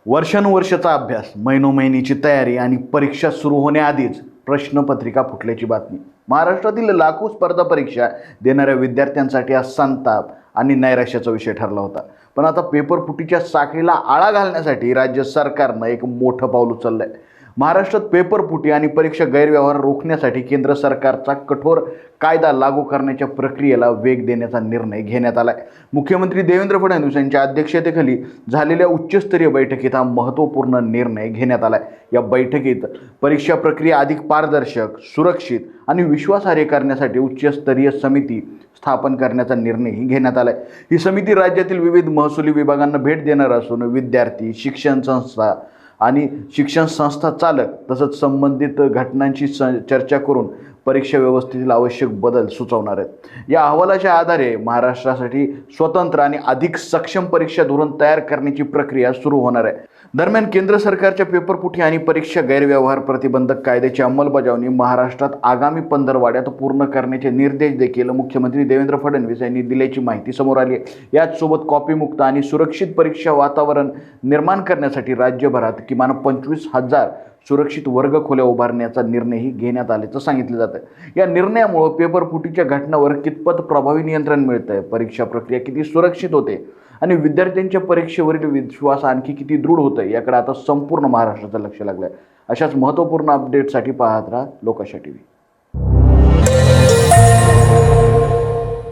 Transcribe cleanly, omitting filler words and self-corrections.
वर्षानुवर्षाचा अभ्यास, महिनोमहिनीची तयारी आणि परीक्षा सुरू होण्याआधीच प्रश्नपत्रिका फुटल्याची बातमी. महाराष्ट्रातील लाखो स्पर्धा परीक्षा देणाऱ्या विद्यार्थ्यांसाठी हा संताप आणि नैराश्याचा विषय ठरला होता. पण आता पेपर फुटीच्या साखळीला आळा घालण्यासाठी राज्य सरकारनं एक मोठं पाऊल उचललंय. महाराष्ट्रात पेपर फुटी आणि परीक्षा गैरव्यवहार रोखण्यासाठी केंद्र सरकारचा कठोर कायदा लागू करण्याच्या प्रक्रियेला वेग देण्याचा निर्णय घेण्यात आलाय. मुख्यमंत्री देवेंद्र फडणवीस यांच्या अध्यक्षतेखाली झालेल्या उच्चस्तरीय बैठकीत हा महत्त्वपूर्ण निर्णय घेण्यात आलाय. या बैठकीत परीक्षा प्रक्रिया अधिक पारदर्शक, सुरक्षित आणि विश्वासार्ह करण्यासाठी उच्चस्तरीय समिती स्थापन करण्याचा निर्णयही घेण्यात आलाय. ही समिती राज्यातील विविध महसुली विभागांना भेट देणार असून विद्यार्थी, शिक्षण संस्था आणि शिक्षण संस्था चालक तसंच संबंधित घटनांची चर्चा करून परीक्षा व्यवस्थेतील आवश्यक बदल सुचवणार आहेत. या अहवालाच्या आधारे महाराष्ट्रासाठी स्वतंत्र आणि अधिक सक्षम परीक्षा धोरण तयार करण्याची प्रक्रिया सुरू होणार आहे. दरम्यान केंद्र सरकारच्या पेपरफुटी आणि परीक्षा गैरव्यवहार प्रतिबंधक कायद्याची अंमलबजावणी महाराष्ट्रात आगामी पंधरवड्यात पूर्ण करण्याचे निर्देश देखील मुख्यमंत्री देवेंद्र फडणवीस यांनी दिल्याची माहिती समोर आली आहे. याचसोबत कॉपीमुक्त आणि सुरक्षित परीक्षा वातावरण निर्माण करण्यासाठी राज्यभरात किमान 25,000 सुरक्षित वर्गखोल्या उभारण्याचा निर्णयही घेण्यात आल्याचं सांगितलं जातं. या निर्णयामुळे पेपरफुटीच्या घटनांवर कितपत प्रभावी नियंत्रण मिळतं आहे, परीक्षा प्रक्रिया किती सुरक्षित होते आणि विद्यार्थ्यांच्या परीक्षेवरील विश्वास आणखी किती दृढ होतं याकडे आता संपूर्ण महाराष्ट्राचं लक्ष लागलं आहे. अशाच महत्त्वपूर्ण अपडेटसाठी पाहत राहा लोकाशा TV.